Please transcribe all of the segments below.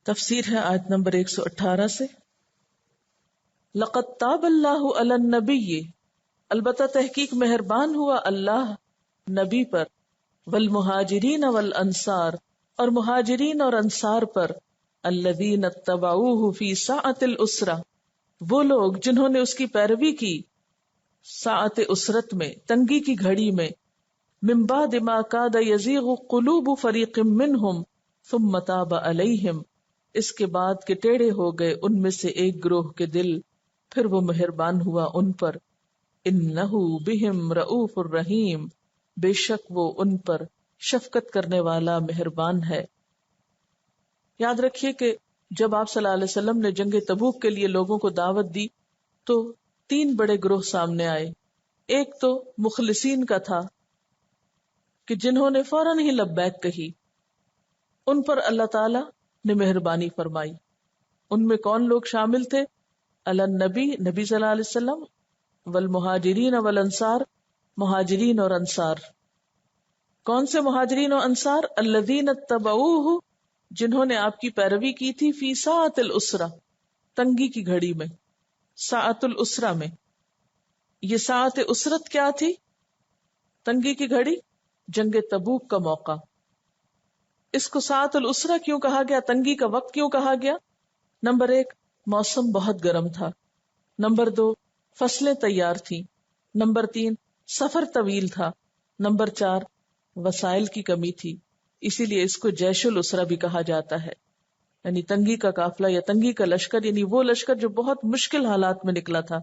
تفسیر ہے آیت نمبر 118 سے. لقد تاب اللہ علی النبی، البتہ تحقیق مہربان ہوا اللہ نبی پر، والمہاجرین والانصار، اور مہاجرین اور انصار پر، الذین اتبعوہ فی ساعۃ الاسرہ، وہ لوگ جنہوں نے اس کی پیروی کی ساعت اسرت میں، تنگی کی گھڑی میں، من بعد ما کاد یزیغ قلوب فریق منہم ثم تاب علیہم، اس کے بعد کہ ٹیڑھے ہو گئے ان میں سے ایک گروہ کے دل، پھر وہ مہربان ہوا ان پر. انہ بہم رؤوف الرحیم، بے شک وہ ان پر شفقت کرنے والا مہربان ہے. یاد رکھیے کہ جب آپ صلی اللہ علیہ وسلم نے جنگ تبوک کے لیے لوگوں کو دعوت دی تو 3 بڑے گروہ سامنے آئے. ایک تو مخلصین کا تھا کہ جنہوں نے فوراً ہی لبیک کہی، ان پر اللہ تعالی نے مہربانی فرمائی. ان میں کون لوگ شامل تھے؟ النبی، نبی صلی اللہ علیہ وسلم، والمہاجرین والانصار، مہاجرین اور انصار. کون سے مہاجرین اور انصار؟ الذین اتبعوہ، جنہوں نے آپ کی پیروی کی تھی فی ساعۃ الاسرہ، تنگی کی گھڑی میں، ساعۃ الاسرہ میں. یہ ساعت اسرت کیا تھی؟ تنگی کی گھڑی، جنگ تبوک کا موقع. اس کو ساعت الاسرہ کیوں کہا گیا، تنگی کا وقت کیوں کہا گیا؟ نمبر 1، موسم بہت گرم تھا. نمبر 2، فصلیں تیار تھیں. نمبر 3، سفر طویل تھا. نمبر 4، وسائل کی کمی تھی. اسی لیے اس کو جیش الاسرہ بھی کہا جاتا ہے، یعنی تنگی کا قافلہ یا تنگی کا لشکر، یعنی وہ لشکر جو بہت مشکل حالات میں نکلا تھا.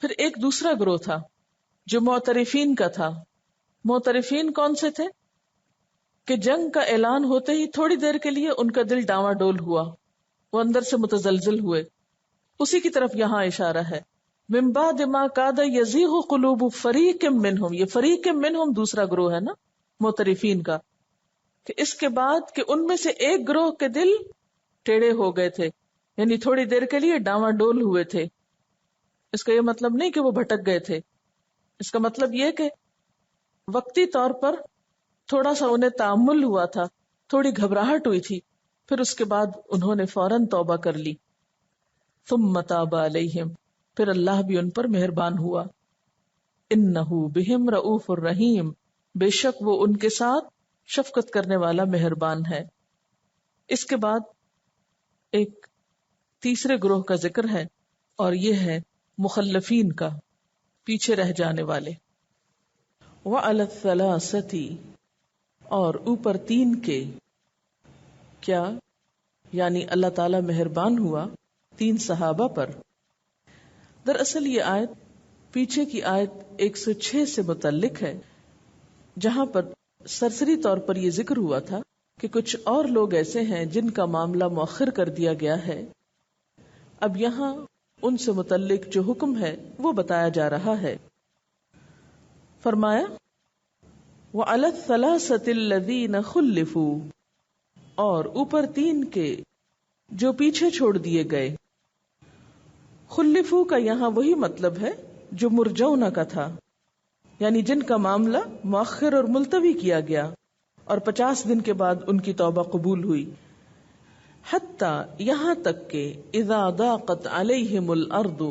پھر ایک دوسرا گروہ تھا جو معترفین کا تھا. معترفین کون سے تھے؟ کہ جنگ کا اعلان ہوتے ہی تھوڑی دیر کے لیے ان کا دل ڈاواں ڈول ہوا، وہ اندر سے متزلزل ہوئے. اسی کی طرف یہاں اشارہ ہے، من بعد ما کاد یزیغ قلوب فریق منہم. یہ فریق منہم دوسرا گروہ ہے نا معترفین کا، کہ اس کے بعد کہ ان میں سے ایک گروہ کے دل ٹیڑھے ہو گئے تھے، یعنی تھوڑی دیر کے لیے ڈاواں ڈول ہوئے تھے. اس کا یہ مطلب نہیں کہ وہ بھٹک گئے تھے، اس کا مطلب یہ کہ وقتی طور پر تھوڑا سا انہیں تأمل ہوا تھا، تھوڑی گھبراہٹ ہوئی تھی، پھر اس کے بعد انہوں نے فوراً توبہ کر لی. ثم تاب علیہم، پھر اللہ بھی ان پر مہربان ہوا. انہ بہم رؤوف الرحیم، بے شک وہ ان کے ساتھ شفقت کرنے والا مہربان ہے. اس کے بعد ایک تیسرے گروہ کا ذکر ہے، اور یہ ہے مخلفین کا، پیچھے رہ جانے والے. وعلی الثلاثة، اور اوپر 3 کے. کیا؟ یعنی اللہ تعالی مہربان ہوا 3 صحابہ پر. دراصل یہ آیت پیچھے کی آیت 106 سے متعلق ہے، جہاں پر سرسری طور پر یہ ذکر ہوا تھا کہ کچھ اور لوگ ایسے ہیں جن کا معاملہ مؤخر کر دیا گیا ہے. اب یہاں ان سے متعلق جو حکم ہے وہ بتایا جا رہا ہے. فرمایا وَعَلَى الثَّلَاثَةِ الَّذِينَ خُلِّفُوا، اور اوپر 3 کے جو پیچھے چھوڑ دیے گئے. خلفو کا یہاں وہی مطلب ہے جو مرجونا کا تھا، یعنی جن کا معاملہ مؤخر اور ملتوی کیا گیا اور 50 دن کے بعد ان کی توبہ قبول ہوئی. حتیٰ یہاں تک کہ اذا ضاقت علیہم الارض،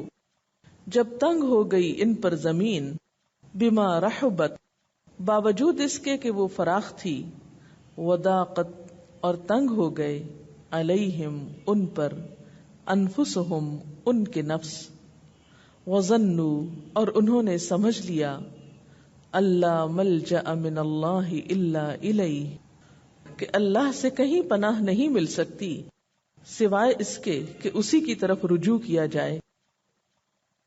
جب تنگ ہو گئی ان پر زمین، بما رحبت، باوجود اس کے کہ وہ فراخ تھی، وضاقت، اور تنگ ہو گئے، علیہم ان پر، انفسہم ان کے نفس، وظنوا اور انہوں نے سمجھ لیا، اللہ ملجأ من اللہ الا الیہ، کہ اللہ سے کہیں پناہ نہیں مل سکتی سوائے اس کے کہ اسی کی طرف رجوع کیا جائے.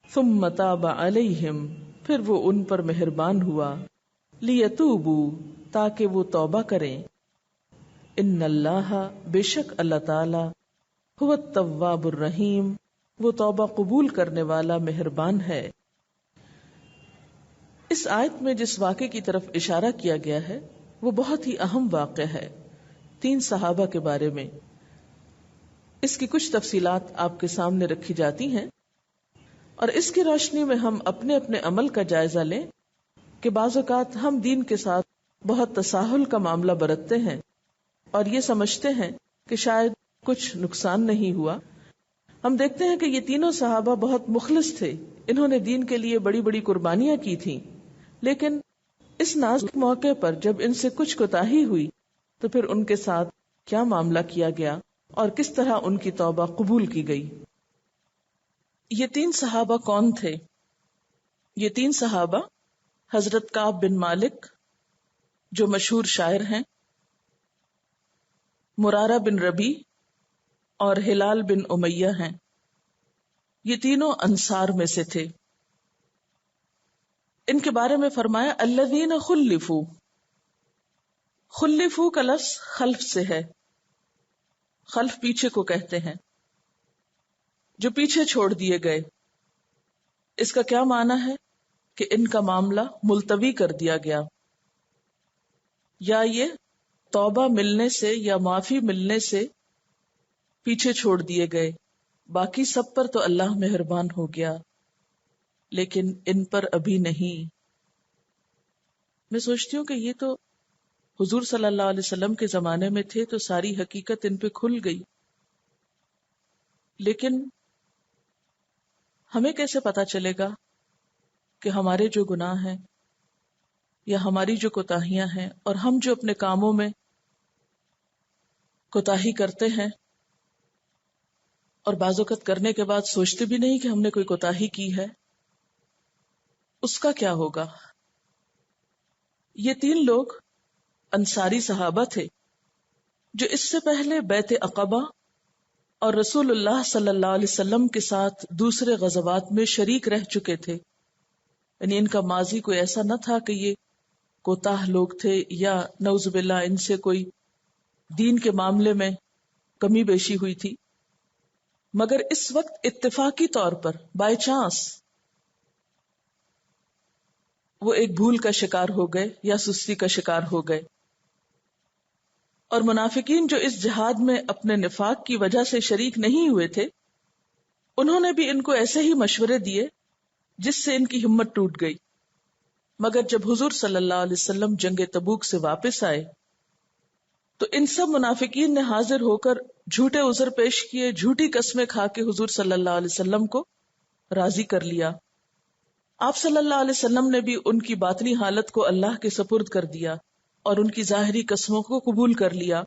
ثم تاب علیہم، پھر وہ ان پر مہربان ہوا، لیتوبوا، تاکہ وہ توبہ کریں. ان اللہ، بے شک اللہ تعالی، هو التواب الرحیم، وہ توبہ قبول کرنے والا مہربان ہے. اس آیت میں جس واقعے کی طرف اشارہ کیا گیا ہے وہ بہت ہی اہم واقعہ ہے 3 صحابہ کے بارے میں. اس کی کچھ تفصیلات آپ کے سامنے رکھی جاتی ہیں، اور اس کی روشنی میں ہم اپنے اپنے عمل کا جائزہ لیں کہ بعض اوقات ہم دین کے ساتھ بہت تساہل کا معاملہ برتتے ہیں اور یہ سمجھتے ہیں کہ شاید کچھ نقصان نہیں ہوا. ہم دیکھتے ہیں کہ یہ تینوں صحابہ بہت مخلص تھے، انہوں نے دین کے لیے بڑی بڑی قربانیاں کی تھیں، لیکن اس نازک موقع پر جب ان سے کچھ کوتاہی ہوئی تو پھر ان کے ساتھ کیا معاملہ کیا گیا اور کس طرح ان کی توبہ قبول کی گئی. یہ تین صحابہ کون تھے؟ یہ تین صحابہ حضرت کعب بن مالک جو مشہور شاعر ہیں، مرارہ بن ربی اور ہلال بن امیہ ہیں. یہ تینوں انصار میں سے تھے. ان کے بارے میں فرمایا الذین خلفوا. خلفوا کا لفظ خلف سے ہے، خلف پیچھے کو کہتے ہیں، جو پیچھے چھوڑ دیے گئے. اس کا کیا معنی ہے کہ ان کا معاملہ ملتوی کر دیا گیا، یا یہ توبہ ملنے سے یا معافی ملنے سے پیچھے چھوڑ دیے گئے. باقی سب پر تو اللہ مہربان ہو گیا لیکن ان پر ابھی نہیں. میں سوچتی ہوں کہ یہ تو حضور صلی اللہ علیہ وسلم کے زمانے میں تھے تو ساری حقیقت ان پہ کھل گئی، لیکن ہمیں کیسے پتا چلے گا کہ ہمارے جو گناہ ہیں یا ہماری جو کوتاہیاں ہیں اور ہم جو اپنے کاموں میں کوتاہی کرتے ہیں اور بعض اوقات کرنے کے بعد سوچتے بھی نہیں کہ ہم نے کوئی کوتاہی کی ہے، اس کا کیا ہوگا؟ یہ تین لوگ انصاری صحابہ تھے جو اس سے پہلے بیعت عقبہ اور رسول اللہ صلی اللہ علیہ وسلم کے ساتھ دوسرے غزوات میں شریک رہ چکے تھے. یعنی ان کا ماضی کوئی ایسا نہ تھا کہ یہ کوتاہ لوگ تھے یا نعوذ باللہ ان سے کوئی دین کے معاملے میں کمی بیشی ہوئی تھی، مگر اس وقت اتفاقی طور پر بائی چانس وہ ایک بھول کا شکار ہو گئے یا سستی کا شکار ہو گئے. اور منافقین جو اس جہاد میں اپنے نفاق کی وجہ سے شریک نہیں ہوئے تھے، انہوں نے بھی ان کو ایسے ہی مشورے دیے جس سے ان کی ہمت ٹوٹ گئی. مگر جب حضور صلی اللہ علیہ وسلم جنگ تبوک سے واپس آئے تو ان سب منافقین نے حاضر ہو کر جھوٹے عذر پیش کیے، جھوٹی قسمیں کھا کے حضور صلی اللہ علیہ وسلم کو راضی کر لیا. آپ صلی اللہ علیہ وسلم نے بھی ان کی باطنی حالت کو اللہ کے سپرد کر دیا اور ان کی ظاہری قسموں کو قبول کر لیا،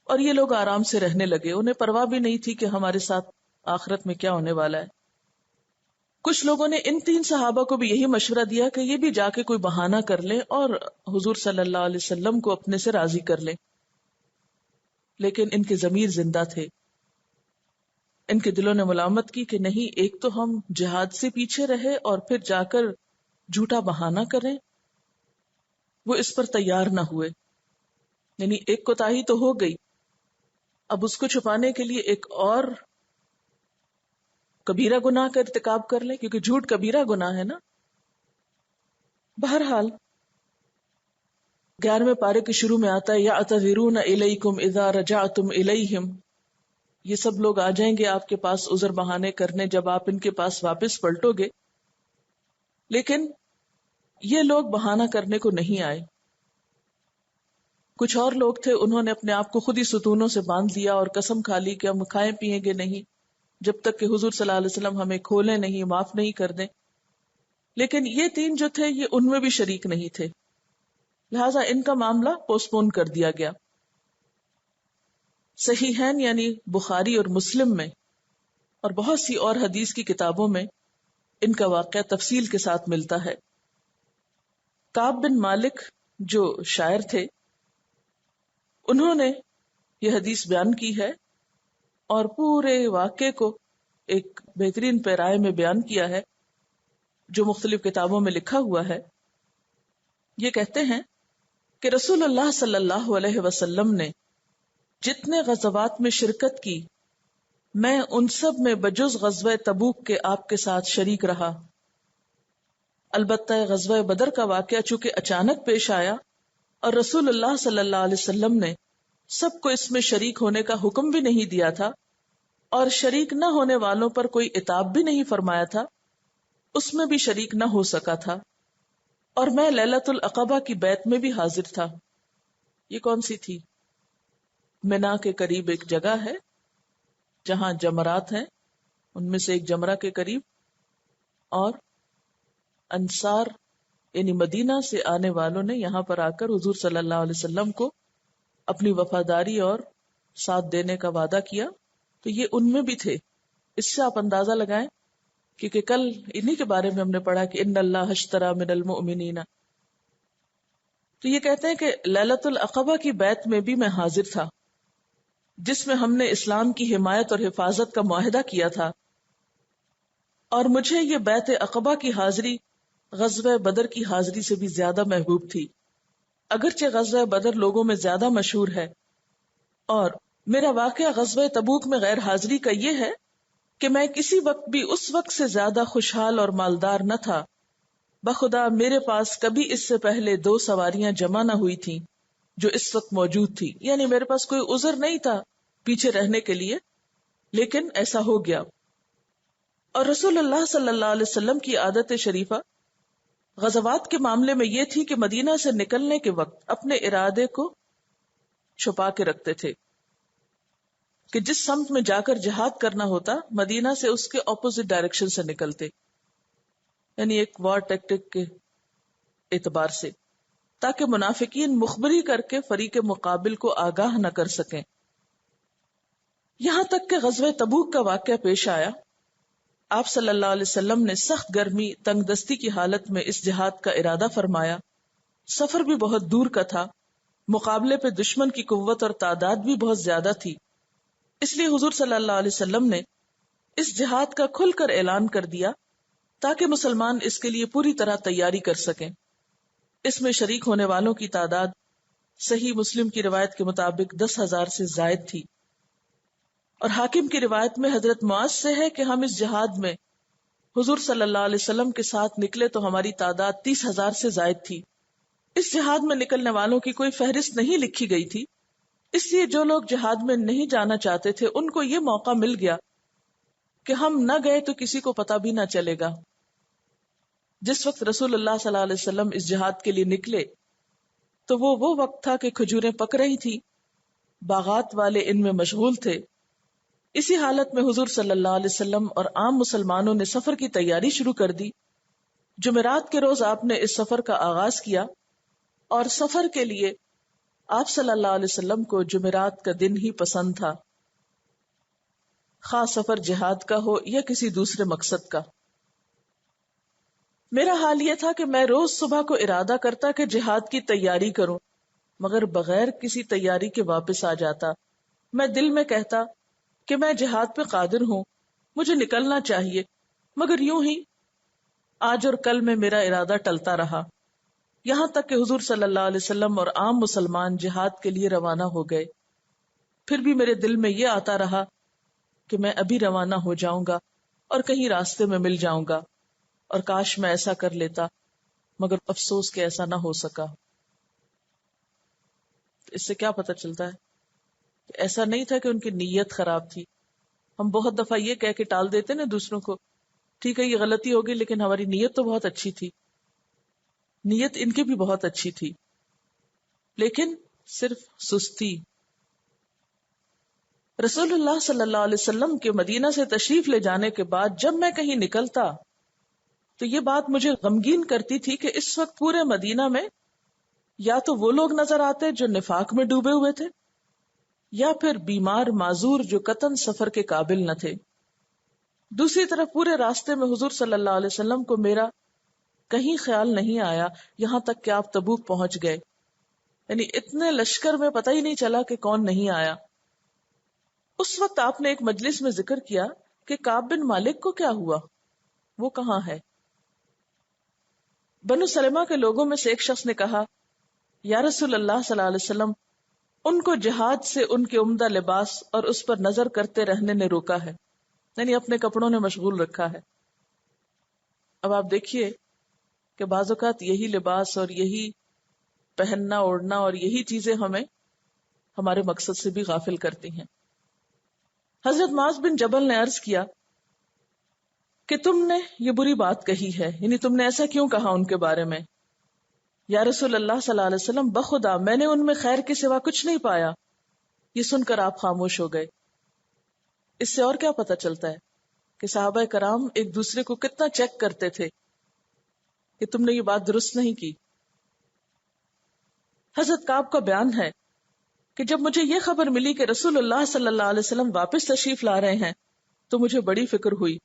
اور یہ لوگ آرام سے رہنے لگے. انہیں پرواہ بھی نہیں تھی کہ ہمارے ساتھ آخرت میں کیا ہونے والا ہے. کچھ لوگوں نے ان تین صحابہ کو بھی یہی مشورہ دیا کہ یہ بھی جا کے کوئی بہانہ کر لیں اور حضور صلی اللہ علیہ وسلم کو اپنے سے راضی کر لیں، لیکن ان کے ضمیر زندہ تھے. ان کے دلوں نے ملامت کی کہ نہیں، ایک تو ہم جہاد سے پیچھے رہے اور پھر جا کر جھوٹا بہانہ کریں. وہ اس پر تیار نہ ہوئے. یعنی ایک کوتاہی تو ہو گئی، اب اس کو چھپانے کے لیے ایک اور کبیرہ گناہ کا ارتکاب کر لیں، کیونکہ جھوٹ کبیرہ گناہ ہے نا. بہرحال 11ویں پارے کے شروع میں آتا ہے یعتذرون الیکم اذا رجعتم الیہم. یہ سب لوگ آ جائیں گے آپ کے پاس عذر بہانے کرنے جب آپ ان کے پاس واپس پلٹو گے. لیکن یہ لوگ بہانہ کرنے کو نہیں آئے. کچھ اور لوگ تھے، انہوں نے اپنے آپ کو خود ہی ستونوں سے باندھ لیا اور قسم کھا لی کہ ہم کھائیں پیئیں گے نہیں جب تک کہ حضور صلی اللہ علیہ وسلم ہمیں کھولیں نہیں، معاف نہیں کر دیں. لیکن یہ تین جو تھے یہ ان میں بھی شریک نہیں تھے، لہذا ان کا معاملہ پوسٹ پون کر دیا گیا. صحیحین یعنی بخاری اور مسلم میں اور بہت سی اور حدیث کی کتابوں میں ان کا واقعہ تفصیل کے ساتھ ملتا ہے. کعب بن مالک جو شاعر تھے، انہوں نے یہ حدیث بیان کی ہے اور پورے واقعے کو ایک بہترین پیرائے میں بیان کیا ہے جو مختلف کتابوں میں لکھا ہوا ہے. یہ کہتے ہیں کہ رسول اللہ صلی اللہ علیہ وسلم نے جتنے غزوات میں شرکت کی، میں ان سب میں بجز غزوہ تبوک کے آپ کے ساتھ شریک رہا. البتہ غزوہ بدر کا واقعہ چونکہ اچانک پیش آیا اور رسول اللہ صلی اللہ علیہ وسلم نے سب کو اس میں شریک ہونے کا حکم بھی نہیں دیا تھا اور شریک نہ ہونے والوں پر کوئی عتاب بھی نہیں فرمایا تھا، اس میں بھی شریک نہ ہو سکا تھا. اور میں لیلۃ العقبہ کی بیعت میں بھی حاضر تھا. یہ کون سی تھی؟ منا کے قریب ایک جگہ ہے جہاں جمرات ہیں، ان میں سے ایک جمرہ کے قریب، اور انصار یعنی مدینہ سے آنے والوں نے یہاں پر آ کر حضور صلی اللہ علیہ وسلم کو اپنی وفاداری اور ساتھ دینے کا وعدہ کیا، تو یہ ان میں بھی تھے۔ اس سے آپ اندازہ لگائیں، کیونکہ کل انہی کے بارے میں ہم نے پڑھا کہ ان اللہ اشتری من المؤمنین، تو یہ کہتے ہیں کہ لیلۃ العقبہ کی بیعت میں بھی میں حاضر تھا، جس میں ہم نے اسلام کی حمایت اور حفاظت کا معاہدہ کیا تھا، اور مجھے یہ بیعت عقبہ کی حاضری غزوہ بدر کی حاضری سے بھی زیادہ محبوب تھی، اگرچہ غزوہ بدر لوگوں میں زیادہ مشہور ہے، اور میرا واقعہ غزوہ تبوک میں غیر حاضری کا یہ ہے کہ میں کسی وقت بھی اس وقت سے زیادہ خوشحال اور مالدار نہ تھا، بخدا میرے پاس کبھی اس سے پہلے 2 سواریاں جمع نہ ہوئی تھیں جو اس وقت موجود تھی، یعنی میرے پاس کوئی عذر نہیں تھا پیچھے رہنے کے لیے، لیکن ایسا ہو گیا۔ اور رسول اللہ صلی اللہ علیہ وسلم کی عادت شریفہ غزوات کے معاملے میں یہ تھی کہ مدینہ سے نکلنے کے وقت اپنے ارادے کو چھپا کے رکھتے تھے، کہ جس سمت میں جا کر جہاد کرنا ہوتا مدینہ سے اس کے اپوزٹ ڈائریکشن سے نکلتے، یعنی ایک وار ٹیکٹک کے اعتبار سے، تاکہ منافقین مخبری کر کے فریق مقابل کو آگاہ نہ کر سکیں۔ یہاں تک کہ غزوہ تبوک کا واقعہ پیش آیا، آپ صلی اللہ علیہ وسلم نے سخت گرمی تنگ دستی کی حالت میں اس جہاد کا ارادہ فرمایا، سفر بھی بہت دور کا تھا، مقابلے پہ دشمن کی قوت اور تعداد بھی بہت زیادہ تھی، اس لیے حضور صلی اللہ علیہ وسلم نے اس جہاد کا کھل کر اعلان کر دیا تاکہ مسلمان اس کے لیے پوری طرح تیاری کر سکیں۔ اس میں شریک ہونے والوں کی تعداد صحیح مسلم کی روایت کے مطابق 10,000 سے زائد تھی، اور حاکم کی روایت میں حضرت معاذ سے ہے کہ ہم اس جہاد میں حضور صلی اللہ علیہ وسلم کے ساتھ نکلے تو ہماری تعداد 30,000 سے زائد تھی۔ اس جہاد میں نکلنے والوں کی کوئی فہرست نہیں لکھی گئی تھی، اس لیے جو لوگ جہاد میں نہیں جانا چاہتے تھے ان کو یہ موقع مل گیا کہ ہم نہ گئے تو کسی کو پتہ بھی نہ چلے گا۔ جس وقت رسول اللہ صلی اللہ علیہ وسلم اس جہاد کے لیے نکلے تو وہ وقت تھا کہ کھجوریں پک رہی تھی، باغات والے ان میں مشغول تھے۔ اسی حالت میں حضور صلی اللہ علیہ وسلم اور عام مسلمانوں نے سفر کی تیاری شروع کر دی۔ جمعرات کے روز آپ نے اس سفر کا آغاز کیا، اور سفر کے لیے آپ صلی اللہ علیہ وسلم کو جمعرات کا دن ہی پسند تھا، خاص سفر جہاد کا ہو یا کسی دوسرے مقصد کا۔ میرا حال یہ تھا کہ میں روز صبح کو ارادہ کرتا کہ جہاد کی تیاری کروں، مگر بغیر کسی تیاری کے واپس آ جاتا۔ میں دل میں کہتا کہ میں جہاد پہ قادر ہوں، مجھے نکلنا چاہیے، مگر یوں ہی آج اور کل میں میرا ارادہ ٹلتا رہا، یہاں تک کہ حضور صلی اللہ علیہ وسلم اور عام مسلمان جہاد کے لیے روانہ ہو گئے۔ پھر بھی میرے دل میں یہ آتا رہا کہ میں ابھی روانہ ہو جاؤں گا اور کہیں راستے میں مل جاؤں گا، اور کاش میں ایسا کر لیتا، مگر افسوس کہ ایسا نہ ہو سکا۔ اس سے کیا پتہ چلتا ہے کہ ایسا نہیں تھا کہ ان کی نیت خراب تھی۔ ہم بہت دفعہ یہ کہہ کے ٹال دیتے نا دوسروں کو، ٹھیک ہے یہ غلطی ہوگی لیکن ہماری نیت تو بہت اچھی تھی، نیت ان کی بھی بہت اچھی تھی، لیکن صرف سستی۔ رسول اللہ صلی اللہ علیہ وسلم کے مدینہ سے تشریف لے جانے کے بعد جب میں کہیں نکلتا تو یہ بات مجھے غمگین کرتی تھی کہ اس وقت پورے مدینہ میں یا تو وہ لوگ نظر آتے جو نفاق میں ڈوبے ہوئے تھے، یا پھر بیمار معذور جو قطعاً سفر کے قابل نہ تھے۔ دوسری طرف پورے راستے میں حضور صلی اللہ علیہ وسلم کو میرا کہیں خیال نہیں آیا، یہاں تک کہ آپ تبوک پہنچ گئے، یعنی اتنے لشکر میں پتہ ہی نہیں چلا کہ کون نہیں آیا۔ اس وقت آپ نے ایک مجلس میں ذکر کیا کہ کعب بن مالک کو کیا ہوا، وہ کہاں ہے؟ بنو سلمہ کے لوگوں میں سے ایک شخص نے کہا، یا رسول اللہ صلی اللہ علیہ وسلم، ان کو جہاد سے ان کے عمدہ لباس اور اس پر نظر کرتے رہنے نے روکا ہے، یعنی اپنے کپڑوں نے مشغول رکھا ہے۔ اب آپ دیکھیے کہ بعض اوقات یہی لباس اور یہی پہننا اوڑھنا اور یہی چیزیں ہمیں ہمارے مقصد سے بھی غافل کرتی ہیں۔ حضرت معاذ بن جبل نے عرض کیا کہ تم نے یہ بری بات کہی ہے، یعنی تم نے ایسا کیوں کہا ان کے بارے میں؟ یا رسول اللہ صلی اللہ علیہ وسلم، بخدا میں نے ان میں خیر کے سوا کچھ نہیں پایا، یہ سن کر آپ خاموش ہو گئے۔ اس سے اور کیا پتہ چلتا ہے کہ صحابہ کرام ایک دوسرے کو کتنا چیک کرتے تھے کہ تم نے یہ بات درست نہیں کی۔ حضرت کعب کا بیان ہے کہ جب مجھے یہ خبر ملی کہ رسول اللہ صلی اللہ علیہ وسلم واپس تشریف لا رہے ہیں تو مجھے بڑی فکر ہوئی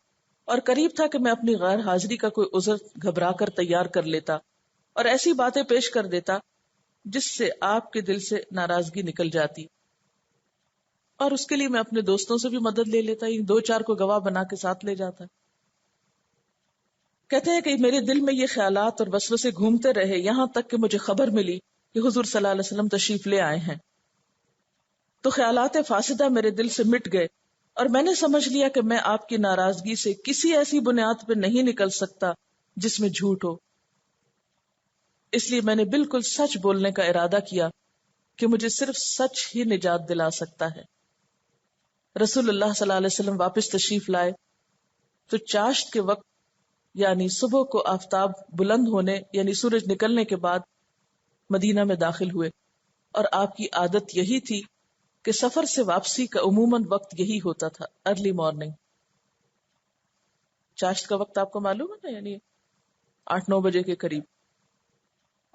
اور قریب تھا کہ میں اپنی غیر حاضری کا کوئی عذر گھبرا کر تیار کر لیتا اور ایسی باتیں پیش کر دیتا جس سے آپ کے دل سے ناراضگی نکل جاتی، اور اس کے لیے میں اپنے دوستوں سے بھی مدد لے لیتا، یہ 2-4 کو گواہ بنا کے ساتھ لے جاتا۔ کہتے ہیں کہ میرے دل میں یہ خیالات اور وسوسے گھومتے رہے یہاں تک کہ مجھے خبر ملی کہ حضور صلی اللہ علیہ وسلم تشریف لے آئے ہیں، تو خیالات فاسدہ میرے دل سے مٹ گئے اور میں نے سمجھ لیا کہ میں آپ کی ناراضگی سے کسی ایسی بنیاد پہ نہیں نکل سکتا جس میں جھوٹ ہو، اس لیے میں نے بالکل سچ بولنے کا ارادہ کیا کہ مجھے صرف سچ ہی نجات دلا سکتا ہے۔ رسول اللہ صلی اللہ علیہ وسلم واپس تشریف لائے تو چاشت کے وقت یعنی صبح کو آفتاب بلند ہونے یعنی سورج نکلنے کے بعد مدینہ میں داخل ہوئے، اور آپ کی عادت یہی تھی کہ سفر سے واپسی کا عموماً وقت یہی ہوتا تھا، ارلی مارننگ۔ چاشت کا وقت آپ کو معلوم ہے نا، یعنی 8-9 بجے کے قریب۔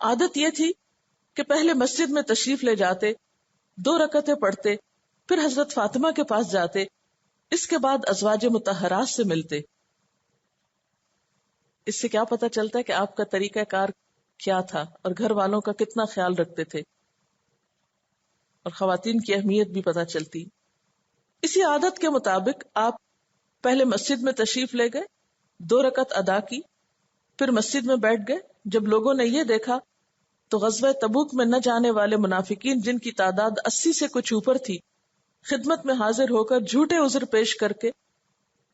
عادت یہ تھی کہ پہلے مسجد میں تشریف لے جاتے، 2 رکعتیں پڑھتے، پھر حضرت فاطمہ کے پاس جاتے، اس کے بعد ازواج مطہرات سے ملتے۔ اس سے کیا پتہ چلتا ہے کہ آپ کا طریقہ کار کیا تھا اور گھر والوں کا کتنا خیال رکھتے تھے، اور خواتین کی اہمیت بھی پتہ چلتی۔ اسی عادت کے مطابق آپ پہلے مسجد میں تشریف لے گئے، 2 رکعت ادا کی، پھر مسجد میں بیٹھ گئے۔ جب لوگوں نے یہ دیکھا تو غزوہ تبوک میں نہ جانے والے منافقین، جن کی تعداد 80 سے کچھ اوپر تھی، خدمت میں حاضر ہو کر جھوٹے عذر پیش کر کے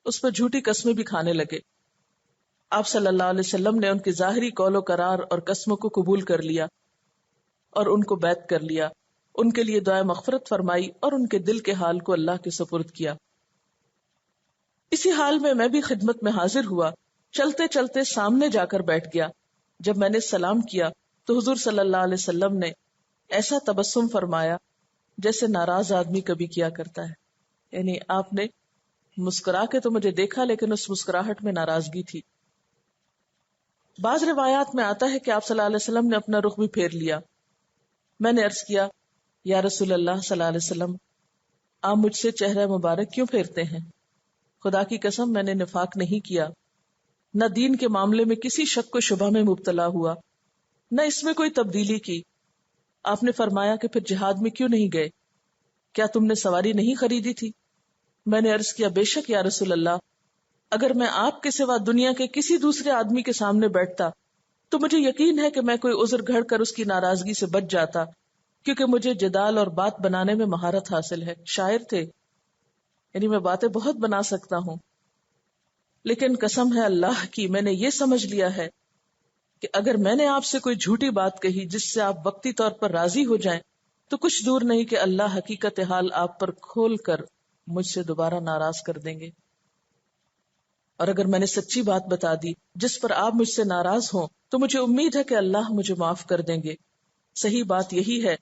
اس پر جھوٹی قسمیں بھی کھانے لگے۔ آپ صلی اللہ علیہ وسلم نے ان کی ظاہری قول و قرار اور قسموں کو قبول کر لیا اور ان کو بیعت کر لیا، ان کے لیے دعائے مغفرت فرمائی اور ان کے دل کے حال کو اللہ کے سپرد کیا۔ اسی حال میں بھی خدمت میں حاضر ہوا، چلتے چلتے سامنے جا کر بیٹھ گیا۔ جب میں نے سلام کیا تو حضور صلی اللہ علیہ وسلم نے ایسا تبسم فرمایا جیسے ناراض آدمی کبھی کیا کرتا ہے، یعنی آپ نے مسکرا کے تو مجھے دیکھا لیکن اس مسکراہٹ میں ناراضگی تھی۔ بعض روایات میں آتا ہے کہ آپ صلی اللہ علیہ وسلم نے اپنا رخ بھی پھیر لیا۔ میں نے عرض کیا، یا رسول اللہ صلی اللہ علیہ وسلم، آپ مجھ سے چہرہ مبارک کیوں پھیرتے ہیں؟ خدا کی قسم میں نے نفاق نہیں کیا، نہ دین کے معاملے میں کسی شک و شبہ میں مبتلا ہوا، نہ اس میں کوئی تبدیلی کی۔ آپ نے فرمایا کہ پھر جہاد میں کیوں نہیں گئے؟ کیا تم نے سواری نہیں خریدی تھی؟ میں نے عرض کیا، بے شک یا رسول اللہ، اگر میں آپ کے سوا دنیا کے کسی دوسرے آدمی کے سامنے بیٹھتا تو مجھے یقین ہے کہ میں کوئی عذر گھڑ کر اس کی ناراضگی سے بچ جاتا، کیونکہ مجھے جدال اور بات بنانے میں مہارت حاصل ہے۔ شاعر تھے، یعنی میں باتیں بہت بنا سکتا ہوں، لیکن قسم ہے اللہ کی، میں نے یہ سمجھ لیا ہے کہ اگر میں نے آپ سے کوئی جھوٹی بات کہی جس سے آپ وقتی طور پر راضی ہو جائیں تو کچھ دور نہیں کہ اللہ حقیقت حال آپ پر کھول کر مجھ سے دوبارہ ناراض کر دیں گے، اور اگر میں نے سچی بات بتا دی جس پر آپ مجھ سے ناراض ہوں تو مجھے امید ہے کہ اللہ مجھے معاف کر دیں گے۔ صحیح بات یہی ہے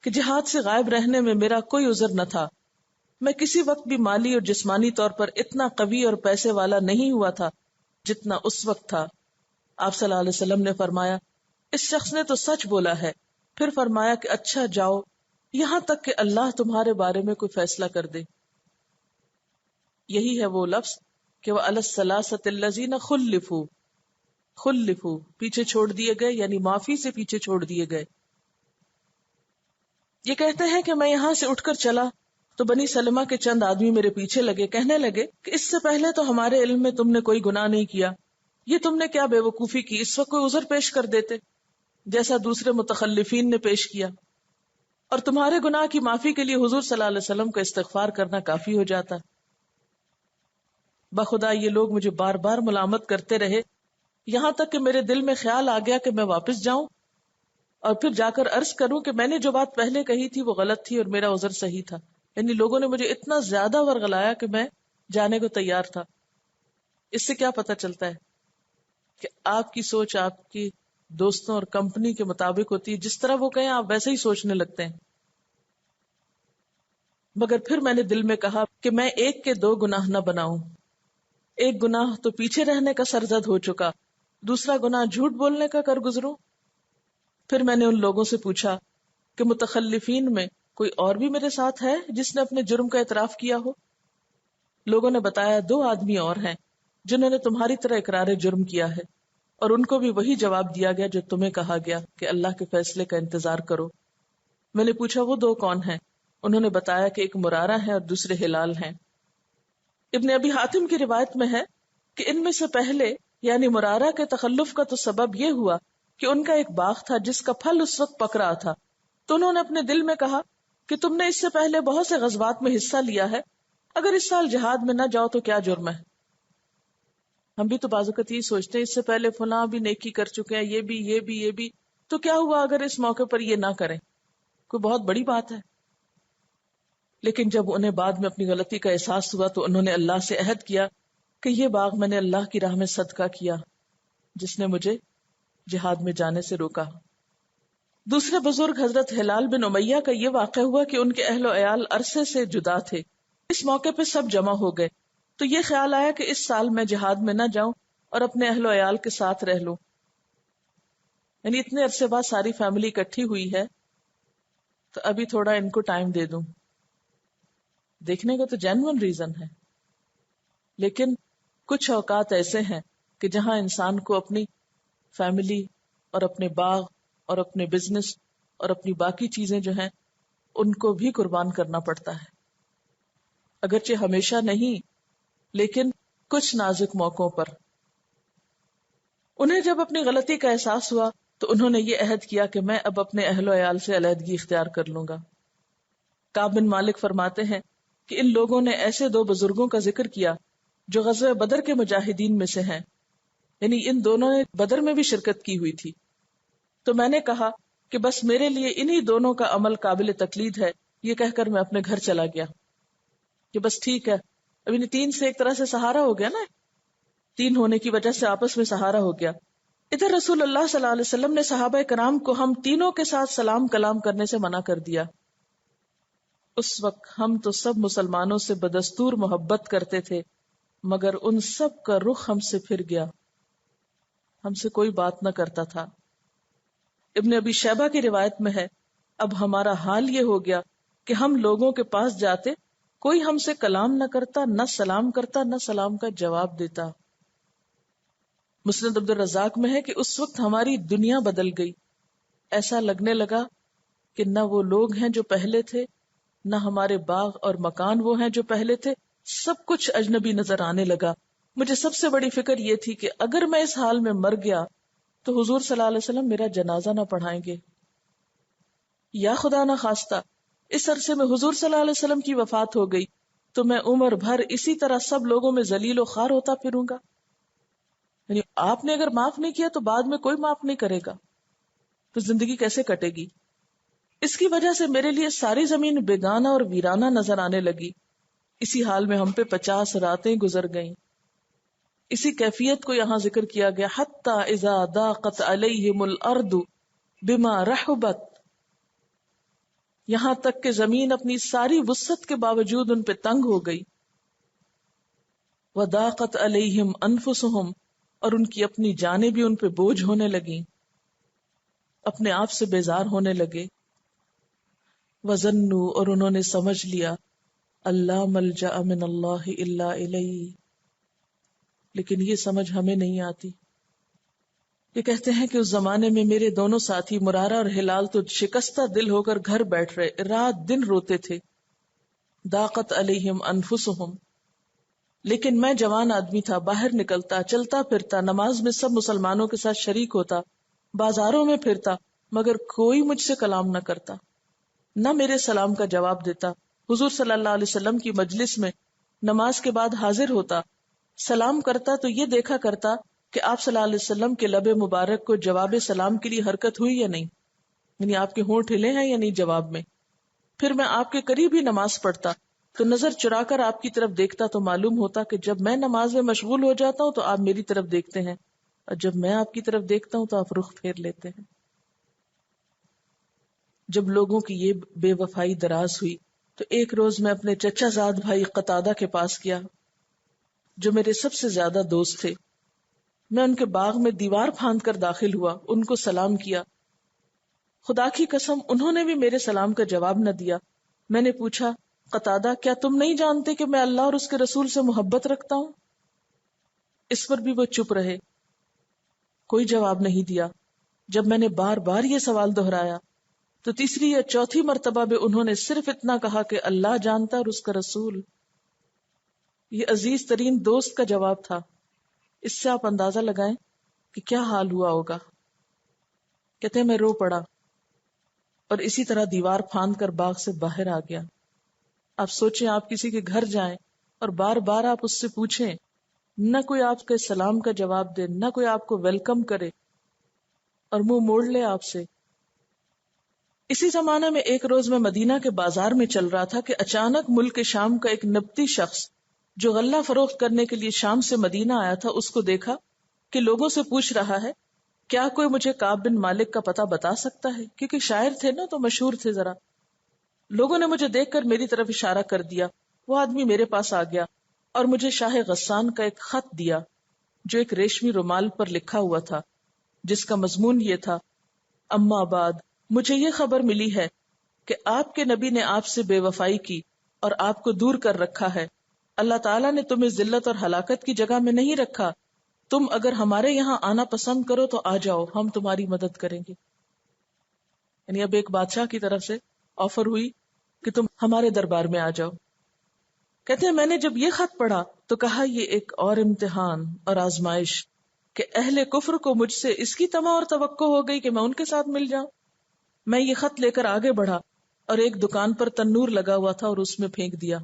کہ جہاد سے غائب رہنے میں میرا کوئی عذر نہ تھا، میں کسی وقت بھی مالی اور جسمانی طور پر اتنا قوی اور پیسے والا نہیں ہوا تھا جتنا اس وقت تھا۔ آپ صلی اللہ علیہ وسلم نے فرمایا، اس شخص نے تو سچ بولا ہے، پھر فرمایا کہ اچھا جاؤ یہاں تک کہ اللہ تمہارے بارے میں کوئی فیصلہ کر دے۔ یہی ہے وہ لفظ کہ وہ علی الثلاثۃ الذین خلفوا، خلفوا پیچھے چھوڑ دیے گئے، یعنی معافی سے پیچھے چھوڑ دیے گئے۔ یہ کہتے ہیں کہ میں یہاں سے اٹھ کر چلا تو بنی سلمہ کے چند آدمی میرے پیچھے لگے، کہنے لگے کہ اس سے پہلے تو ہمارے علم میں تم نے کوئی گناہ نہیں کیا، یہ تم نے کیا بے وقوفی کی، اس وقت کوئی عذر پیش کر دیتے جیسا دوسرے متخلفین نے پیش کیا، اور تمہارے گناہ کی معافی کے لیے حضور صلی اللہ علیہ وسلم کا استغفار کرنا کافی ہو جاتا۔ بخدا یہ لوگ مجھے بار بار ملامت کرتے رہے، یہاں تک کہ میرے دل میں خیال آ گیا کہ میں واپس جاؤں اور پھر جا کر عرض کروں کہ میں نے جو بات پہلے کہی تھی وہ غلط تھی اور میرا عذر صحیح تھا۔ یعنی لوگوں نے مجھے اتنا زیادہ ورغلایا کہ میں جانے کو تیار تھا۔ اس سے کیا پتہ چلتا ہے کہ آپ کی سوچ آپ کی دوستوں اور کمپنی کے مطابق ہوتی ہے، جس طرح وہ کہیں آپ ویسے ہی سوچنے لگتے ہیں۔ مگر پھر میں نے دل میں کہا کہ میں ایک کے دو گناہ نہ بناؤں. ایک گناہ تو پیچھے رہنے کا سرزد ہو چکا، دوسرا گناہ جھوٹ بولنے کا کر گزروں. پھر میں نے ان لوگوں سے پوچھا کہ متخلفین میں کوئی اور بھی میرے ساتھ ہے جس نے اپنے جرم کا اعتراف کیا ہو؟ لوگوں نے بتایا 2 آدمی اور ہیں جنہوں نے تمہاری طرح اقرار جرم کیا ہے، اور ان کو بھی وہی جواب دیا گیا جو تمہیں کہا گیا کہ اللہ کے فیصلے کا انتظار کرو. میں نے پوچھا وہ 2 کون ہیں؟ انہوں نے بتایا کہ ایک مرارہ ہے اور دوسرے ہلال ہیں. ابن ابی حاتم کی روایت میں ہے کہ ان میں سے پہلے یعنی مرارہ کے تخلف کا تو سبب یہ ہوا کہ ان کا ایک باغ تھا جس کا پھل اس وقت پک رہا تھا، تو انہوں نے اپنے دل میں کہا کہ تم نے اس سے پہلے بہت سے غزوات میں حصہ لیا ہے، اگر اس سال جہاد میں نہ جاؤ تو کیا جرم ہے؟ ہم بھی تو بعض اوقات یہ سوچتے ہیں اس سے پہلے فلاں بھی نیکی کر چکے ہیں، یہ بھی تو کیا ہوا اگر اس موقع پر یہ نہ کریں؟ کوئی بہت بڑی بات ہے. لیکن جب انہیں بعد میں اپنی غلطی کا احساس ہوا تو انہوں نے اللہ سے عہد کیا کہ یہ باغ میں نے اللہ کی راہ میں صدقہ کیا جس نے مجھے جہاد میں جانے سے روکا. دوسرے بزرگ حضرت ہلال بن امیہ کا یہ واقعہ ہوا کہ ان کے اہل و عیال عرصے سے جدا تھے. اس موقع پہ سب جمع ہو گئے تو یہ خیال آیا کہ اس سال میں جہاد میں نہ جاؤں اور اپنے اہل و عیال کے ساتھ رہ لوں. یعنی اتنے عرصے بعد ساری فیملی اکٹھی ہوئی ہے تو ابھی تھوڑا ان کو ٹائم دے دوں. دیکھنے کو تو جینوئن ریزن ہے، لیکن کچھ اوقات ایسے ہیں کہ جہاں انسان کو اپنی فیملی اور اپنے باغ اور اپنے بزنس اور اپنی باقی چیزیں جو ہیں ان کو بھی قربان کرنا پڑتا ہے. اگرچہ ہمیشہ نہیں، لیکن کچھ نازک موقعوں پر. انہیں جب اپنی غلطی کا احساس ہوا تو انہوں نے یہ عہد کیا کہ میں اب اپنے اہل و عیال سے علیحدگی اختیار کر لوں گا. کعب بن مالک فرماتے ہیں کہ ان لوگوں نے ایسے 2 بزرگوں کا ذکر کیا جو غزوہ بدر کے مجاہدین میں سے ہیں، یعنی ان دونوں نے بدر میں بھی شرکت کی ہوئی تھی. تو میں نے کہا کہ بس میرے لیے انہی دونوں کا عمل قابل تقلید ہے. یہ کہہ کر میں اپنے گھر چلا گیا کہ بس ٹھیک ہے، اب انہیں 3 سے ایک طرح سے سہارا ہو گیا نا، 3 ہونے کی وجہ سے آپس میں سہارا ہو گیا. ادھر رسول اللہ صلی اللہ علیہ وسلم نے صحابہ کرام کو ہم تینوں کے ساتھ سلام کلام کرنے سے منع کر دیا. اس وقت ہم تو سب مسلمانوں سے بدستور محبت کرتے تھے، مگر ان سب کا رخ ہم سے پھر گیا، ہم سے کوئی بات نہ کرتا تھا. ابن ابی شیبہ کی روایت میں ہے اب ہمارا حال یہ ہو گیا کہ ہم لوگوں کے پاس جاتے، کوئی ہم سے کلام نہ کرتا، نہ سلام کرتا، نہ سلام کا جواب دیتا. مسند عبد الرزاق میں ہے کہ اس وقت ہماری دنیا بدل گئی، ایسا لگنے لگا کہ نہ وہ لوگ ہیں جو پہلے تھے، نہ ہمارے باغ اور مکان وہ ہیں جو پہلے تھے، سب کچھ اجنبی نظر آنے لگا. مجھے سب سے بڑی فکر یہ تھی کہ اگر میں اس حال میں مر گیا تو حضور صلی اللہ علیہ وسلم میرا جنازہ نہ پڑھائیں گے، یا خدا نہ خواستہ اس عرصے میں حضور صلی اللہ علیہ وسلم کی وفات ہو گئی تو میں عمر بھر اسی طرح سب لوگوں میں ذلیل و خوار ہوتا پھروں گا. یعنی آپ نے اگر معاف نہیں کیا تو بعد میں کوئی معاف نہیں کرے گا، تو زندگی کیسے کٹے گی؟ اس کی وجہ سے میرے لیے ساری زمین بیگانہ اور ویرانہ نظر آنے لگی. اسی حال میں ہم پہ 50 راتیں گزر گئیں. اسی کیفیت کو یہاں ذکر کیا گیا، حتی اذا ضاقت علیہم الارض بما رحبت، یہاں تک کہ زمین اپنی ساری وسعت کے باوجود ان پہ تنگ ہو گئی. وضاقت علیہم انفسہم، اور ان کی اپنی جانیں بھی ان پہ بوجھ ہونے لگیں، اپنے آپ سے بیزار ہونے لگے. وظنوا، اور انہوں نے سمجھ لیا، اللہ ملجأ من اللہ الا الیہ، لیکن یہ سمجھ ہمیں نہیں آتی. یہ کہتے ہیں کہ اس زمانے میں میرے دونوں ساتھی مرارہ اور ہلال تو شکستہ دل ہو کر گھر بیٹھ رہے، رات دن روتے تھے. ضاقت علیہم انفسہم، لیکن میں جوان آدمی تھا، باہر نکلتا، چلتا پھرتا، نماز میں سب مسلمانوں کے ساتھ شریک ہوتا، بازاروں میں پھرتا، مگر کوئی مجھ سے کلام نہ کرتا، نہ میرے سلام کا جواب دیتا. حضور صلی اللہ علیہ وسلم کی مجلس میں نماز کے بعد حاضر ہوتا، سلام کرتا تو یہ دیکھا کرتا کہ آپ صلی اللہ علیہ وسلم کے لب مبارک کو جواب سلام کے لیے حرکت ہوئی یا نہیں، یعنی آپ کے ہونٹ ہلے ہیں یا نہیں جواب میں. پھر میں آپ کے قریب ہی نماز پڑھتا تو نظر چرا کر آپ کی طرف دیکھتا تو معلوم ہوتا کہ جب میں نماز میں مشغول ہو جاتا ہوں تو آپ میری طرف دیکھتے ہیں، اور جب میں آپ کی طرف دیکھتا ہوں تو آپ رخ پھیر لیتے ہیں. جب لوگوں کی یہ بے وفائی دراز ہوئی تو ایک روز میں اپنے چچا زاد بھائی قتادہ کے پاس گیا جو میرے سب سے زیادہ دوست تھے. میں ان کے باغ میں دیوار پھاند کر داخل ہوا، ان کو سلام کیا. خدا کی قسم انہوں نے بھی میرے سلام کا جواب نہ دیا. میں نے پوچھا قتادہ کیا تم نہیں جانتے کہ میں اللہ اور اس کے رسول سے محبت رکھتا ہوں؟ اس پر بھی وہ چپ رہے، کوئی جواب نہیں دیا. جب میں نے بار بار یہ سوال دہرایا تو تیسری یا چوتھی مرتبہ بھی انہوں نے صرف اتنا کہا کہ اللہ جانتا اور اس کا رسول. یہ عزیز ترین دوست کا جواب تھا. اس سے آپ اندازہ لگائیں کہ کیا حال ہوا ہوگا. کہتے ہیں میں رو پڑا اور اسی طرح دیوار پھاند کر باغ سے باہر آ گیا. آپ سوچیں آپ کسی کے گھر جائیں اور بار بار آپ اس سے پوچھیں، نہ کوئی آپ کے سلام کا جواب دے، نہ کوئی آپ کو ویلکم کرے اور منہ موڑ لے آپ سے. اسی زمانے میں ایک روز میں مدینہ کے بازار میں چل رہا تھا کہ اچانک ملک شام کا ایک نبطی شخص جو غلہ فروخت کرنے کے لیے شام سے مدینہ آیا تھا اس کو دیکھا کہ لوگوں سے پوچھ رہا ہے کیا کوئی مجھے کعب بن مالک کا پتہ بتا سکتا ہے، کیونکہ شاعر تھے نا تو مشہور تھے. ذرا لوگوں نے مجھے دیکھ کر میری طرف اشارہ کر دیا. وہ آدمی میرے پاس آ گیا اور مجھے شاہ غسان کا ایک خط دیا جو ایک ریشمی رومال پر لکھا ہوا تھا، جس کا مضمون یہ تھا: اما بعد، مجھے یہ خبر ملی ہے کہ آپ کے نبی نے آپ سے بے وفائی کی اور آپ کو دور کر رکھا ہے. اللہ تعالیٰ نے تمہیں ذلت اور ہلاکت کی جگہ میں نہیں رکھا. تم اگر ہمارے یہاں آنا پسند کرو تو آ جاؤ، ہم تمہاری مدد کریں گے. یعنی اب ایک بادشاہ کی طرف سے آفر ہوئی کہ تم ہمارے دربار میں آ جاؤ. کہتے ہیں میں نے جب یہ خط پڑھا تو کہا یہ ایک اور امتحان اور آزمائش کہ اہل کفر کو مجھ سے اس کی طمع اور توقع ہو گئی کہ میں ان کے ساتھ مل جاؤں. میں یہ خط لے کر آگے بڑھا اور ایک دکان پر تنور لگا ہوا تھا اور اس میں پھینک دیا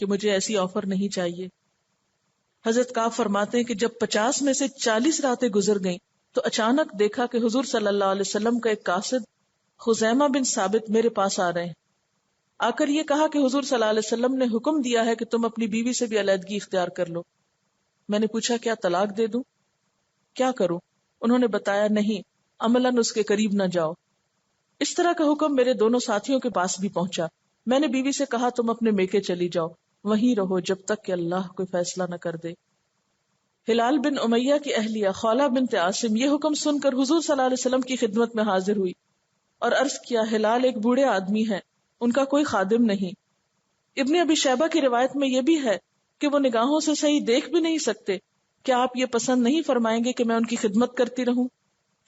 کہ مجھے ایسی آفر نہیں چاہیے. حضرت کعب فرماتے ہیں کہ جب 50 میں سے 40 راتیں گزر گئیں تو اچانک دیکھا کہ حضور صلی اللہ علیہ وسلم کا ایک قاصد خزیمہ بن ثابت میرے پاس آ رہے ہیں. آ کر یہ کہا کہ حضور صلی اللہ علیہ وسلم نے حکم دیا ہے کہ تم اپنی بیوی سے بھی علیحدگی اختیار کر لو. میں نے پوچھا کیا طلاق دے دوں، کیا کروں؟ انہوں نے بتایا نہیں، عملاً اس کے قریب نہ جاؤ. اس طرح کا حکم میرے دونوں ساتھیوں کے پاس بھی پہنچا. میں نے بیوی سے کہا تم اپنے میکے چلی جاؤ، وہیں رہو جب تک کہ اللہ کوئی فیصلہ نہ کر دے. ہلال بن امیہ کی اہلیہ خولہ بنت عاصم یہ حکم سن کر حضور صلی اللہ علیہ وسلم کی خدمت میں حاضر ہوئی اور عرض کیا ہلال ایک بوڑھے آدمی ہیں، ان کا کوئی خادم نہیں. ابن ابی شیبہ کی روایت میں یہ بھی ہے کہ وہ نگاہوں سے صحیح دیکھ بھی نہیں سکتے. کیا آپ یہ پسند نہیں فرمائیں گے کہ میں ان کی خدمت کرتی رہوں؟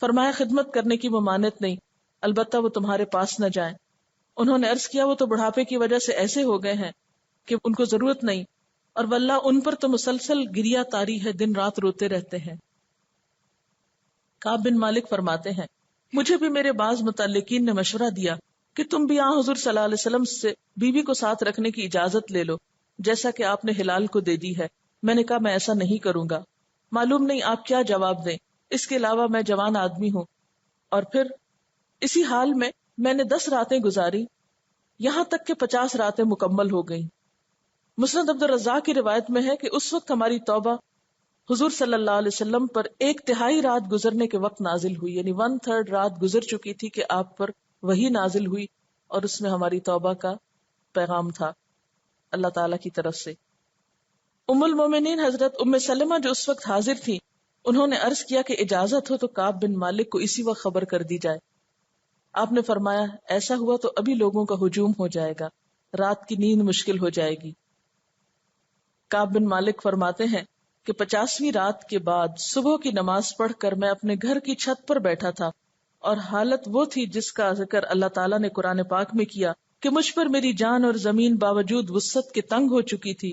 فرمایا خدمت کرنے کی ممانعت نہیں، البتہ وہ تمہارے پاس نہ جائیں. انہوں نے عرض کیا وہ تو بڑھاپے کی وجہ سے ایسے ہو گئے ہیں کہ ان کو ضرورت نہیں، اور واللہ ان پر تو مسلسل گریا تاری ہے، دن رات روتے رہتے ہیں. کعب بن مالک فرماتے ہیں مجھے بھی میرے بعض متعلقین نے مشورہ دیا کہ تم بھی حضور صلی اللہ علیہ وسلم سے بیوی کو ساتھ رکھنے کی اجازت لے لو جیسا کہ آپ نے ہلال کو دے دی ہے. میں نے کہا میں ایسا نہیں کروں گا. معلوم نہیں آپ کیا جواب دیں، اس کے علاوہ میں جوان آدمی ہوں. اور پھر اسی حال میں نے 10 راتیں گزاری، یہاں تک کہ 50 راتیں مکمل ہو گئیں. مسند عبد الرزاق کی روایت میں ہے کہ اس وقت ہماری توبہ حضور صلی اللہ علیہ وسلم پر 1/3 رات گزرنے کے وقت نازل ہوئی، یعنی 1/3 رات گزر چکی تھی کہ آپ پر وہی نازل ہوئی اور اس میں ہماری توبہ کا پیغام تھا اللہ تعالی کی طرف سے. ام المومنین حضرت ام سلمہ جو اس وقت حاضر تھی، انہوں نے عرض کیا کہ اجازت ہو تو کعب بن مالک کو اسی وقت خبر کر دی جائے. آپ نے فرمایا ایسا ہوا تو ابھی لوگوں کا ہجوم ہو جائے گا، رات کی نیند مشکل ہو جائے گی. کعب بن مالک فرماتے ہیں کہ 50ویں رات کے بعد صبح کی نماز پڑھ کر میں اپنے گھر کی چھت پر بیٹھا تھا اور حالت وہ تھی جس کا ذکر اللہ تعالیٰ نے قرآن پاک میں کیا کہ مجھ پر میری جان اور زمین باوجود وسعت کے تنگ ہو چکی تھی.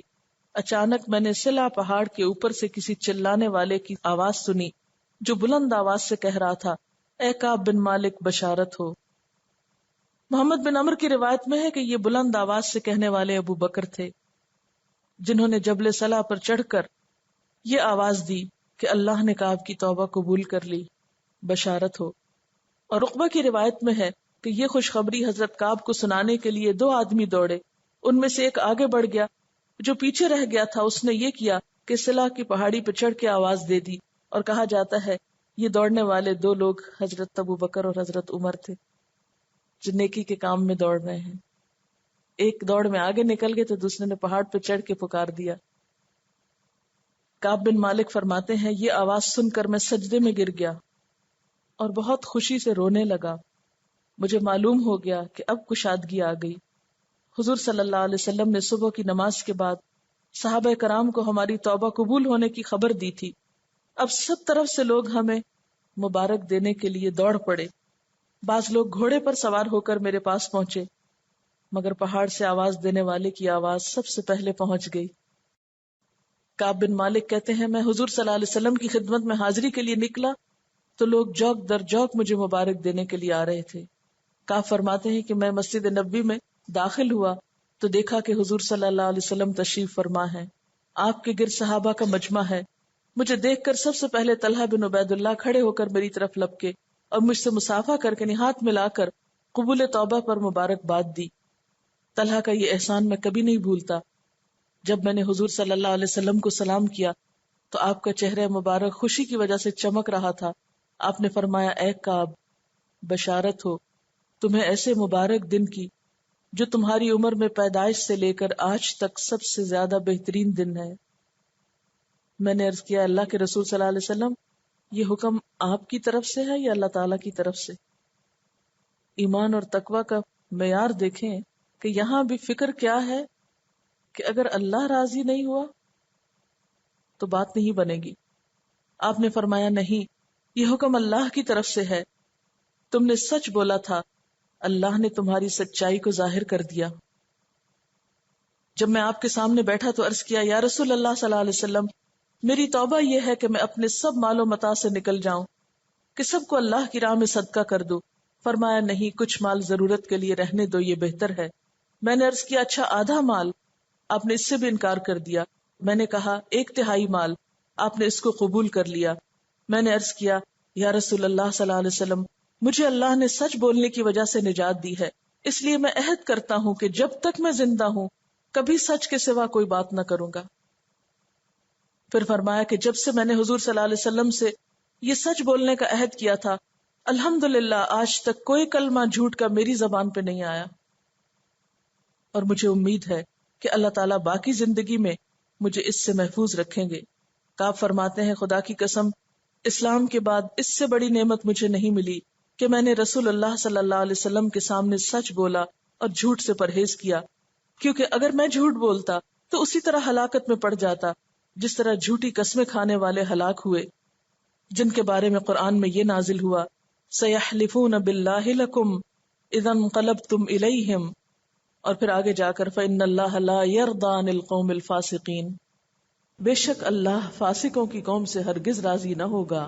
اچانک میں نے سلا پہاڑ کے اوپر سے کسی چلانے والے کی آواز سنی جو بلند آواز سے کہہ رہا تھا اے کعب بن مالک بشارت ہو. محمد بن عمر کی روایت میں ہے کہ یہ بلند آواز سے کہنے والے ابو بکر تھے جنہوں نے جبل صلا پر چڑھ کر یہ آواز دی کہ اللہ نے کعب کی توبہ قبول کر لی، بشارت ہو. اور عقبہ کی روایت میں ہے کہ یہ خوشخبری حضرت کعب کو سنانے کے لیے 2 آدمی دوڑے. ان میں سے ایک آگے بڑھ گیا، جو پیچھے رہ گیا تھا اس نے یہ کیا کہ صلا کی پہاڑی پہ چڑھ کے آواز دے دی. اور کہا جاتا ہے یہ دوڑنے والے 2 لوگ حضرت ابو بکر اور حضرت عمر تھے جو نیکی کے کام میں دوڑ رہے ہیں. ایک دوڑ میں آگے نکل گئے تو دوسرے نے پہاڑ پہ چڑھ کے پکار دیا. کعب بن مالک فرماتے ہیں یہ آواز سن کر میں سجدے میں گر گیا اور بہت خوشی سے رونے لگا. مجھے معلوم ہو گیا کہ اب کشادگی آ گئی. حضور صلی اللہ علیہ وسلم نے صبح کی نماز کے بعد صحابہ کرام کو ہماری توبہ قبول ہونے کی خبر دی تھی. اب سب طرف سے لوگ ہمیں مبارک دینے کے لیے دوڑ پڑے. بعض لوگ گھوڑے پر سوار ہو کر میرے پاس پہنچے، مگر پہاڑ سے آواز دینے والے کی آواز سب سے پہلے پہنچ گئی. کعب بن مالک کہتے ہیں میں حضور صلی اللہ علیہ وسلم کی خدمت میں حاضری کے لیے نکلا تو لوگ جوک در جوک مجھے مبارک دینے کے لیے آ رہے تھے. کعب فرماتے ہیں کہ میں مسجد نبوی میں داخل ہوا تو دیکھا کہ حضور صلی اللہ علیہ وسلم تشریف فرما ہے. آپ کے گرد صحابہ کا مجمع ہے. مجھے دیکھ کر سب سے پہلے طلحہ بن عبید اللہ کھڑے ہو کر میری طرف لپکے اور مجھ سے مصافحہ کر کے ہاتھ ملا کر قبول توبہ پر مبارکباد دی. طلحہ کا یہ احسان میں کبھی نہیں بھولتا. جب میں نے حضور صلی اللہ علیہ وسلم کو سلام کیا تو آپ کا چہرہ مبارک خوشی کی وجہ سے چمک رہا تھا. آپ نے فرمایا اے کعب، بشارت ہو تمہیں ایسے مبارک دن کی جو تمہاری عمر میں پیدائش سے لے کر آج تک سب سے زیادہ بہترین دن ہے. میں نے عرض کیا اللہ کے رسول صلی اللہ علیہ وسلم یہ حکم آپ کی طرف سے ہے یا اللہ تعالیٰ کی طرف سے؟ ایمان اور تقوی کا معیار دیکھیں کہ یہاں بھی فکر کیا ہے کہ اگر اللہ راضی نہیں ہوا تو بات نہیں بنے گی. آپ نے فرمایا نہیں، یہ حکم اللہ کی طرف سے ہے. تم نے سچ بولا تھا، اللہ نے تمہاری سچائی کو ظاہر کر دیا. جب میں آپ کے سامنے بیٹھا تو عرض کیا یا رسول اللہ صلی اللہ علیہ وسلم میری توبہ یہ ہے کہ میں اپنے سب مال و متاع سے نکل جاؤں کہ سب کو اللہ کی راہ میں صدقہ کر دوں. فرمایا نہیں، کچھ مال ضرورت کے لیے رہنے دو، یہ بہتر ہے. میں نے عرض کیا اچھا آدھا مال؟ آپ نے اس سے بھی انکار کر دیا. میں نے کہا 1/3 مال. آپ نے اس کو قبول کر لیا. میں نے عرض کیا یا رسول اللہ صلی اللہ علیہ وسلم مجھے اللہ نے سچ بولنے کی وجہ سے نجات دی ہے، اس لیے میں عہد کرتا ہوں کہ جب تک میں زندہ ہوں کبھی سچ کے سوا کوئی بات نہ کروں گا. پھر فرمایا کہ جب سے میں نے حضور صلی اللہ علیہ وسلم سے یہ سچ بولنے کا عہد کیا تھا الحمدللہ آج تک کوئی کلمہ جھوٹ کا میری زبان پہ نہیں آیا، اور مجھے امید ہے کہ اللہ تعالیٰ باقی زندگی میں مجھے اس سے محفوظ رکھیں گے. کعب فرماتے ہیں خدا کی قسم اسلام کے بعد اس سے بڑی نعمت مجھے نہیں ملی کہ میں نے رسول اللہ صلی اللہ علیہ وسلم کے سامنے سچ بولا اور جھوٹ سے پرہیز کیا، کیونکہ اگر میں جھوٹ بولتا تو اسی طرح ہلاکت میں پڑ جاتا جس طرح جھوٹی قسمیں کھانے والے ہلاک ہوئے، جن کے بارے میں قرآن میں یہ نازل ہوا سَيَحْلِفُونَ بِاللَّهِ لَكُمْ اِذَا انقلبتم إِلَيْهِمْ، اور پھر آگے جا کر فَإِنَّ اللَّهَ لَا يَرْضَىٰ عَنِ الْقَوْمِ الْفَاسِقِينَ، بے شک اللہ فاسقوں کی قوم سے ہرگز راضی نہ ہوگا.